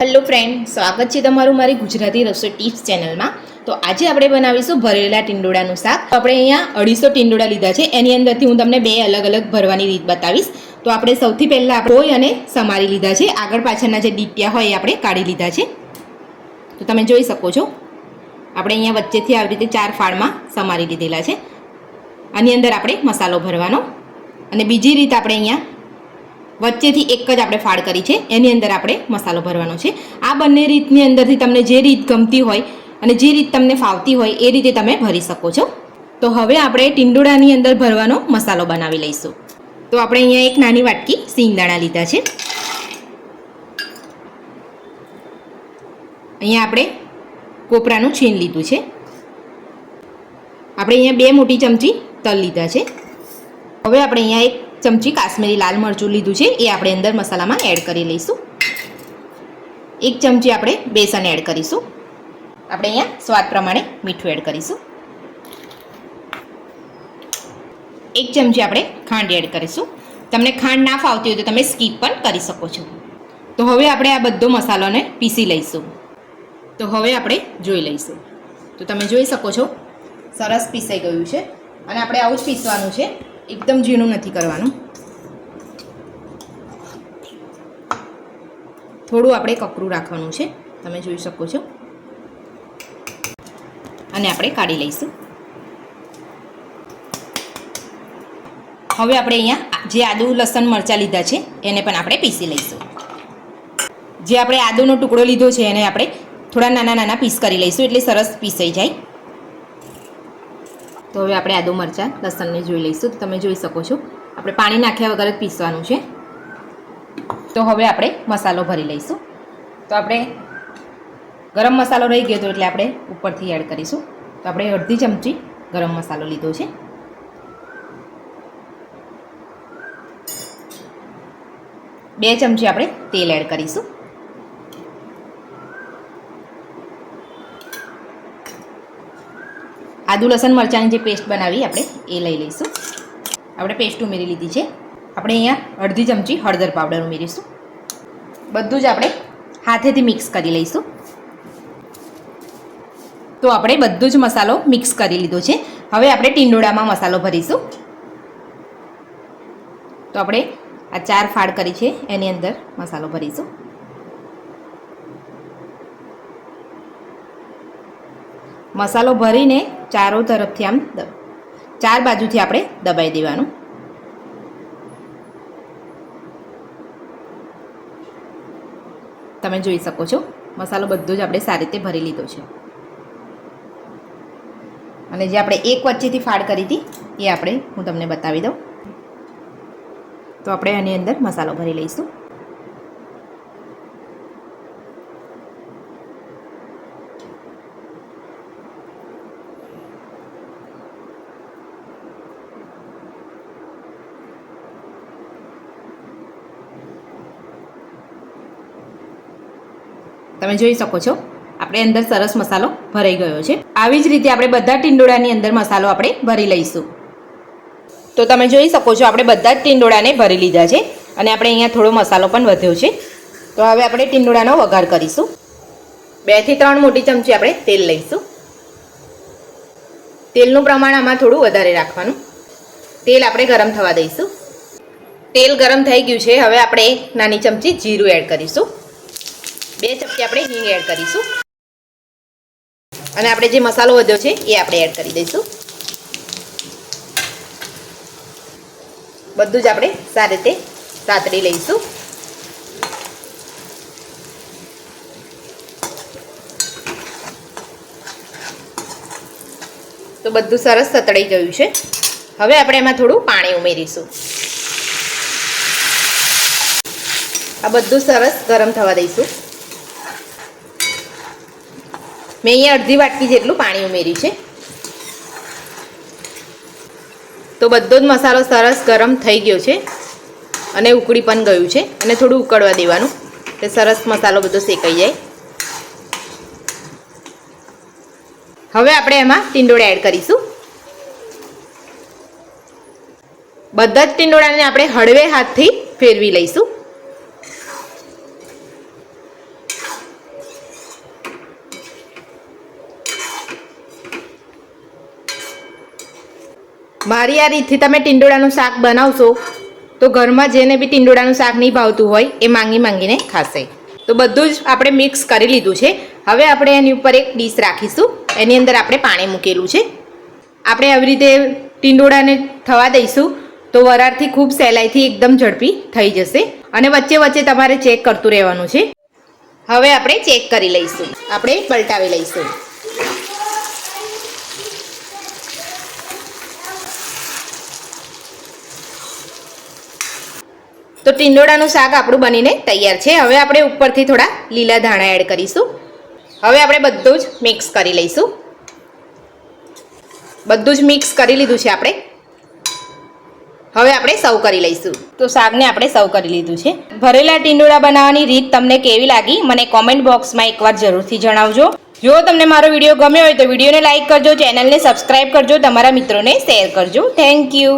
Hello friend, સ્વાગત છે તમારું મારી ગુજરાતી રસોઈ ટિપ્સ ચેનલમાં। તો આજે આપણે બનાવીશું ભરેલા ટીંડોળાનું શાક। તો આપણે અહીંયા 250 ટીંડોળા લીધા છે। એની અંદરથી હું તમને બે અલગ અલગ ભરવાની રીત બતાવીશ। તો આપણે સૌથી પહેલાં આપણે ધોઈ અને સમારી લીધા છે। આગળ પાછળના જે ડીટિયા હોય એ આપણે કાઢી લીધા છે। તો તમે જોઈ શકો છો આપણે અહીંયા વચ્ચેથી આવી રીતે 4 ફાળમાં સમારી લીધેલા છે। આની અંદર આપણે મસાલો ભરવાનો અને બીજી રીત આપણે અહીંયા વચ્ચેથી એક જ આપણે ફાળ કરી છે, એની અંદર આપણે મસાલો ભરવાનો છે। આ બંને રીતની અંદરથી તમને જે રીત ગમતી હોય અને જે રીત તમને ફાવતી હોય એ રીતે તમે ભરી શકો છો। તો હવે આપણે ટીંડોળાની અંદર ભરવાનો મસાલો બનાવી લઈશું। તો આપણે અહીંયા એક નાની વાટકી સિંગદાણા લીધા છે। અહીંયા આપણે કોપરાનું છીણ લીધું છે। આપણે અહીંયા 2 મોટી ચમચી તલ લીધા છે। હવે આપણે અહીંયા એક ચમચી કાશ્મીરી લાલ મરચું લીધું છે, એ આપણે અંદર મસાલામાં એડ કરી લઈશું। 1 ચમચી આપણે બેસન એડ કરીશું। આપણે અહીંયા સ્વાદ પ્રમાણે મીઠું એડ કરીશું। 1 ચમચી આપણે ખાંડ એડ કરીશું। તમને ખાંડ ના ફાવતી હોય તો તમે સ્કીપ પણ કરી શકો છો। તો હવે આપણે આ બધો મસાલોને પીસી લઈશું। તો હવે આપણે જોઈ લઈશું। તો તમે જોઈ શકો છો સરસ પીસાઈ ગયું છે અને આપણે આવું જ પીસવાનું છે, એકદમ ઝીણું નથી કરવાનું। થોડું આપણે કકરું રાખવાનું છે, તમે જોઈ શકો છો। અને આપણે કાઢી લઈશું। હવે આપણે અહીંયા જે આદુ લસણ મરચાં લીધા છે એને પણ આપણે પીસી લઈશું। જે આપણે આદુનો ટુકડો લીધો છે એને આપણે થોડા નાના નાના પીસ કરી લઈશું એટલે સરસ પીસાઈ જાય। તો હવે આપણે આદુ મરચાં લસણને જોઈ લઈશું। તો તમે જોઈ શકો છો આપણે પાણી નાખ્યા વગર જ પીસવાનું છે। તો હવે આપણે મસાલો ભરી લઈશું। તો આપણે ગરમ મસાલો રહી ગયો હતો એટલે આપણે ઉપરથી એડ કરીશું। તો આપણે અડધી ચમચી ગરમ મસાલો લીધો છે। બે ચમચી આપણે તેલ એડ કરીશું। આદુ લસણ મરચાંની જે પેસ્ટ બનાવી આપણે એ લઈ લઈશું। આપણે પેસ્ટ ઉમેરી લીધી છે। આપણે અહીંયા અડધી ચમચી હળદર પાવડર ઉમેરીશું। બધું જ આપણે હાથેથી મિક્સ કરી લઈશું। તો આપણે બધું જ મસાલો મિક્સ કરી લીધો છે। હવે આપણે ટીંડોળામાં મસાલો ભરીશું। તો આપણે આ 4 ફાળ કરી છે એની અંદર મસાલો ભરીશું। મસાલો ભરીને ચારો તરફથી આમ 4 બાજુથી આપણે દબાઈ દેવાનું। તમે જોઈ શકો છો મસાલો બધો જ આપણે સારી રીતે ભરી લીધો છે અને જે આપણે એક વચ્ચેથી ફાળ કરી હતી એ આપણે હું તમને બતાવી દઉં। તો આપણે આની અંદર મસાલો ભરી લઈશું। તમે જોઈ શકો છો આપણે અંદર સરસ મસાલો ભરાઈ ગયો છે। આવી જ રીતે આપણે બધા ટીંડોળાની અંદર મસાલો આપણે ભરી લઈશું। તો તમે જોઈ શકો છો આપણે બધા જ ટીંડોળાને ભરી લીધા છે અને આપણે અહીંયા થોડો મસાલો પણ વધ્યો છે। તો હવે આપણે ટીંડોળાનો વઘાર કરીશું। 2 થી 3 મોટી ચમચી આપણે તેલ લઈશું। તેલનું પ્રમાણ આમાં થોડું વધારે રાખવાનું। તેલ આપણે ગરમ થવા દઈશું। તેલ ગરમ થઈ ગયું છે। હવે આપણે 1 નાની ચમચી જીરું એડ કરીશું। 2 ચમચી આપણે હિંગ એડ કરીશું અને આપણે જે મસાલો વધ્યો છે એ આપણે એડ કરી દઈશું। બધું જ આપણે સારી રીતે સાતળી લઈશું। તો બધું સરસ સતળાઈ ગયું છે। હવે આપણે એમાં થોડું પાણી ઉમેરીશું। આ બધું સરસ ગરમ થવા દઈશું। મેં અહીંયા અડધી વાટકી જેટલું પાણી ઉમેર્યું છે। તો બધો જ મસાલો સરસ ગરમ થઈ ગયો છે અને ઉકળી પણ ગયું છે અને થોડું ઉકળવા દેવાનું એટલે સરસ મસાલો બધો શેકાઈ જાય। હવે આપણે એમાં ટીંડોળા એડ કરીશું। બધા જ ટીંડોળાને આપણે હળવે હાથથી ફેરવી લઈશું। મારી આ રીતથી તમે ટીંડોળાનું શાક બનાવશો તો ઘરમાં જેને બી ટીંડોળાનું શાક નહીં ભાવતું હોય એ માંગીને ખાશે. તો બધું જ આપણે મિક્સ કરી લીધું છે. હવે આપણે એની ઉપર એક ડીશ રાખીશું. એની અંદર આપણે પાણી મૂકેલું છે. આપણે આવી રીતે ટીંડોળાને થવા દઈશું તો વરાળથી ખૂબ સહેલાઈથી એકદમ ઝડપી થઈ જશે. અને વચ્ચે વચ્ચે તમારે ચેક કરતું રહેવાનું છે. હવે આપણે ચેક કરી લઈશું. આપણે પલટાવી લઈશું. તો ટીંડોળાનું શાક આપણું બનીને તૈયાર છે. હવે આપણે ઉપરથી થોડા લીલા ધાણા એડ કરીશું. હવે આપણે બધું જ મિક્સ કરી લઈશું. બધું જ મિક્સ કરી લીધું છે આપણે. હવે આપણે સર્વ કરી લઈશું. તો શાકને આપણે સર્વ કરી લીધું છે. ભરેલા ટીંડોળા બનાવવાની રીત તમને કેવી લાગી મને કોમેન્ટ બોક્સમાં એકવાર જરૂરથી જણાવજો. જો તમને મારો વિડીયો ગમ્યો હોય તો વિડીયોને લાઇક કરજો, ચેનલને સબસ્ક્રાઇબ કરજો, તમારા મિત્રોને શેર કરજો. Thank you.